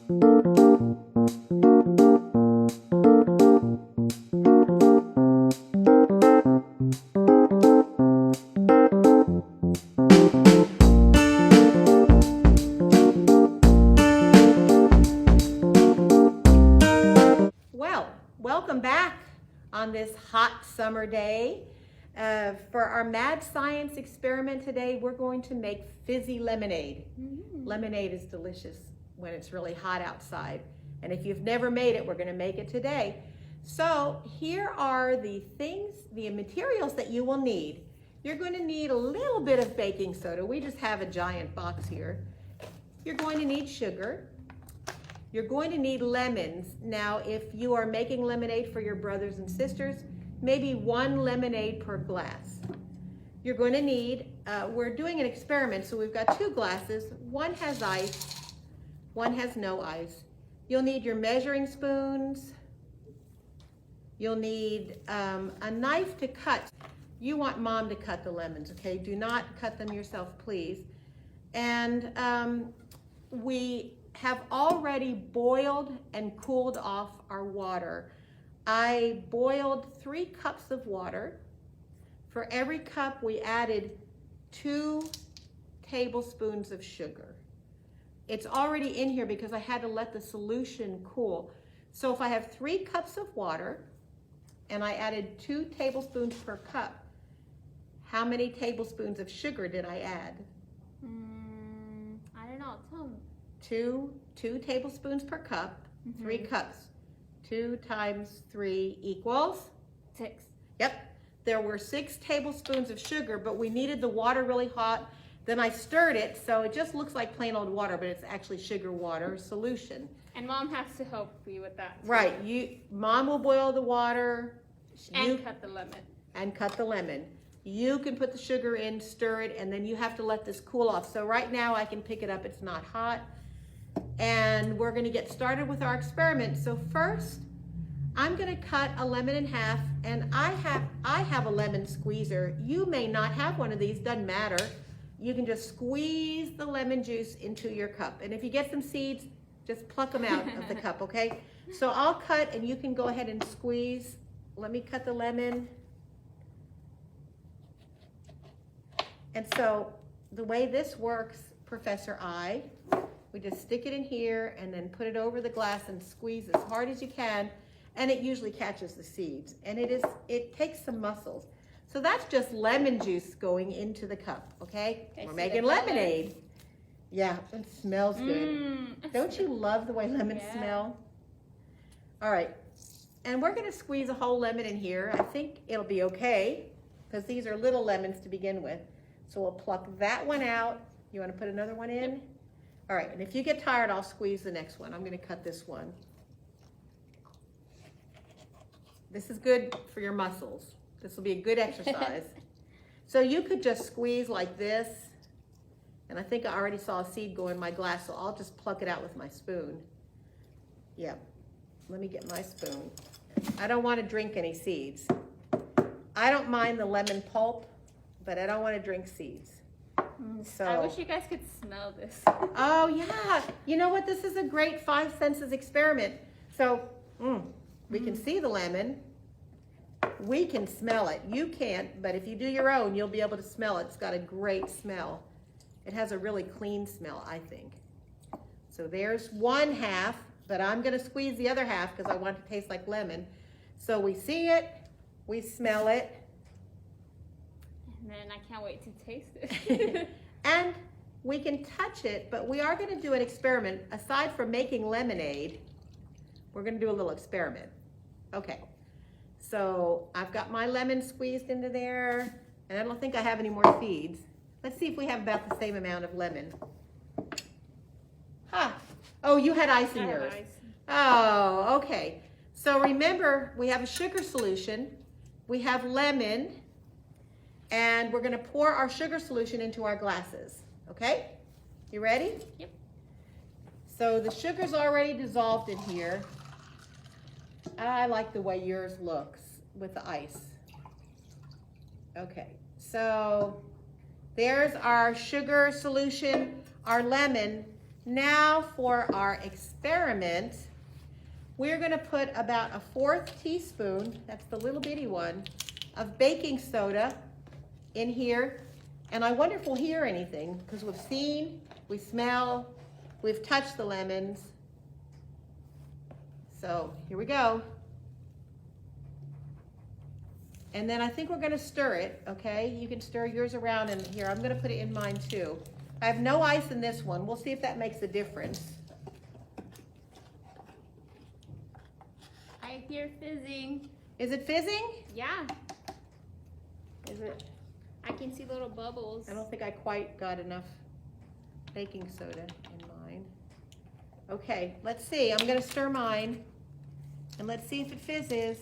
Well, welcome back on this hot summer day. For our mad science experiment today, we're going to make fizzy lemonade. Lemonade is delicious when it's really hot outside. And if you've never made it, we're going to make it today. So here are the materials that you will need. You're going to need a little bit of baking soda. We just have a giant box here. You're going to need sugar. You're going to need lemons. Now, if you are making lemonade for your brothers and sisters, maybe 1 lemonade per glass. You're going to need, we're doing an experiment, so we've got 2 glasses. One has ice, one has no ice. You'll need your measuring spoons. You'll need a knife to cut. You want Mom to cut the lemons, okay? Do not cut them yourself, please. And we have already boiled and cooled off our water. I boiled 3 cups of water. For every cup, we added 2 tablespoons of sugar. It's already in here because I had to let the solution cool. So if I have 3 cups of water and I added 2 tablespoons per cup, how many tablespoons of sugar did I add? I don't know, tell me. 2 tablespoons per cup, 3 cups. 2 times 3 equals? 6. Yep. There were 6 tablespoons of sugar, but we needed the water really hot. Then I stirred it, so it just looks like plain old water, but it's actually sugar water solution. And Mom has to help you with that too. Right. Mom will boil the water. And cut the lemon. And cut the lemon. You can put the sugar in, stir it, and then you have to let this cool off. So right now I can pick it up. It's not hot. And we're going to get started with our experiment. So first, I'm going to cut a lemon in half, and I have a lemon squeezer. You may not have one of these, doesn't matter. You can just squeeze the lemon juice into your cup. And if you get some seeds, just pluck them out of the cup, okay? So I'll cut, and you can go ahead and squeeze. Let me cut the lemon. And so the way this works, Professor I, we just stick it in here and then put it over the glass and squeeze as hard as you can, and it usually catches the seeds. And it takes some muscles. So that's just lemon juice going into the cup, okay? We're making lemonade. Yeah, it smells good. Don't you love the way lemons smell? All right, and we're gonna squeeze a whole lemon in here. I think it'll be okay, because these are little lemons to begin with. So we'll pluck that one out. You wanna put another one in? All right, and if you get tired, I'll squeeze the next one. I'm gonna cut this one. This is good for your muscles. This will be a good exercise. So you could just squeeze like this, and I think I already saw a seed go in my glass, so I'll just pluck it out with my spoon. Yep, let me get my spoon. I don't wanna drink any seeds. I don't mind the lemon pulp, but I don't wanna drink seeds. So, I wish you guys could smell this. Oh yeah, you know what? This is a great 5 senses experiment. So we can see the lemon, we can smell it. You can't, but if you do your own, you'll be able to smell it. It's got a great smell. It has a really clean smell, I think. So there's 1/2, but I'm gonna squeeze the other half because I want it to taste like lemon. So we see it, we smell it. And then I can't wait to taste it. And we can touch it, but we are gonna do an experiment. Aside from making lemonade, we're gonna do a little experiment. Okay, so I've got my lemon squeezed into there, and I don't think I have any more seeds. Let's see if we have about the same amount of lemon. Oh, you had ice in yours. Ice. Oh, okay. So remember, we have a sugar solution, we have lemon, and we're gonna pour our sugar solution into our glasses, okay? You ready? Yep. So the sugar's already dissolved in here. I like the way yours looks with the ice. Okay, so there's our sugar solution, our lemon. Now for our experiment, we're gonna put about a 1/4 teaspoon, that's the little bitty one, of baking soda in here. And I wonder if we'll hear anything, because we've seen, we smell, we've touched the lemons. So here we go. And then I think we're gonna stir it, okay? You can stir yours around, and here, I'm gonna put it in mine too. I have no ice in this one. We'll see if that makes a difference. I hear fizzing. Is it fizzing? Yeah, Is it? I can see little bubbles. I don't think I quite got enough baking soda in mine. Okay, let's see. I'm gonna stir mine, and let's see if it fizzes.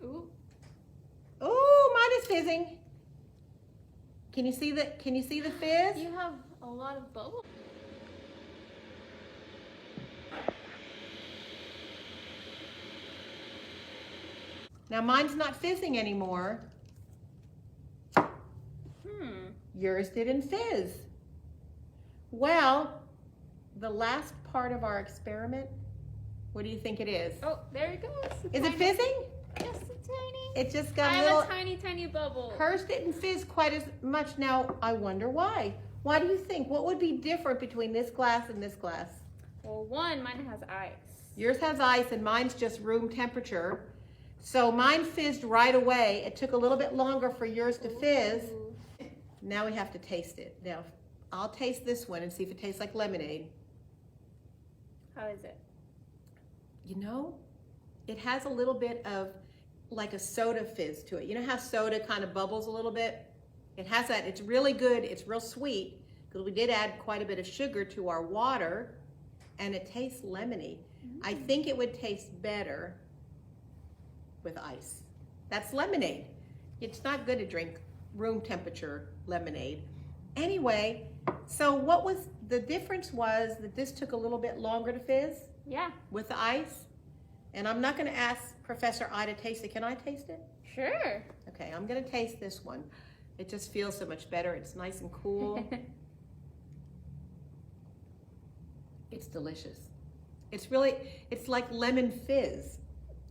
Ooh. Ooh, mine is fizzing. Can you see the fizz? You have a lot of bubbles. Now mine's not fizzing anymore. Yours didn't fizz. Well, the last part of our experiment, what do you think it is? Oh, there it goes. Is it fizzing? Just a tiny. It just got I a have little. a tiny, tiny bubble. Hers didn't fizz quite as much. Now, I wonder why. Why do you think? What would be different between this glass and this glass? Well, one, mine has ice. Yours has ice and mine's just room temperature. So mine fizzed right away. It took a little bit longer for yours to fizz. Ooh. Now we have to taste it. Now, I'll taste this one and see if it tastes like lemonade. How is it? You know, it has a little bit of like a soda fizz to it. You know how soda kind of bubbles a little bit? It has that. It's really good. It's real sweet because we did add quite a bit of sugar to our water, and it tastes lemony. I think it would taste better with ice. That's lemonade. It's not good to drink room temperature lemonade. Anyway, so what was the difference was that this took a little bit longer to fizz Yeah. with the ice. And I'm not going to ask Professor I to taste it. Can I taste it? Sure. Okay, I'm going to taste this one. It just feels so much better. It's nice and cool. It's delicious. It's like lemon fizz.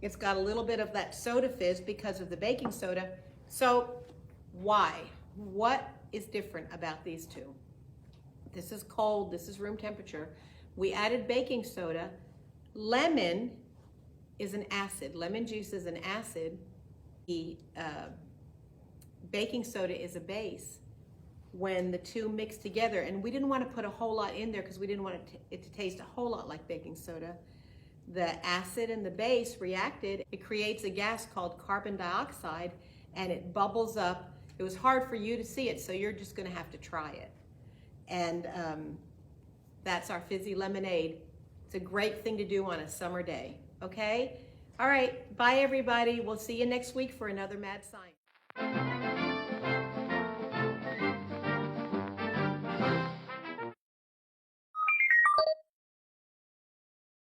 It's got a little bit of that soda fizz because of the baking soda. So why? What is different about these two? This is cold, this is room temperature. We added baking soda. Lemon is an acid. Lemon juice is an acid. The baking soda is a base. When the two mix together, and we didn't want to put a whole lot in there because we didn't want it to taste a whole lot like baking soda. The acid and the base reacted. It creates a gas called carbon dioxide, and it bubbles up. It was hard for you to see it, so you're just going to have to try it. And that's our fizzy lemonade. It's a great thing to do on a summer day, okay? All right, bye everybody. We'll see you next week for another Mad Science.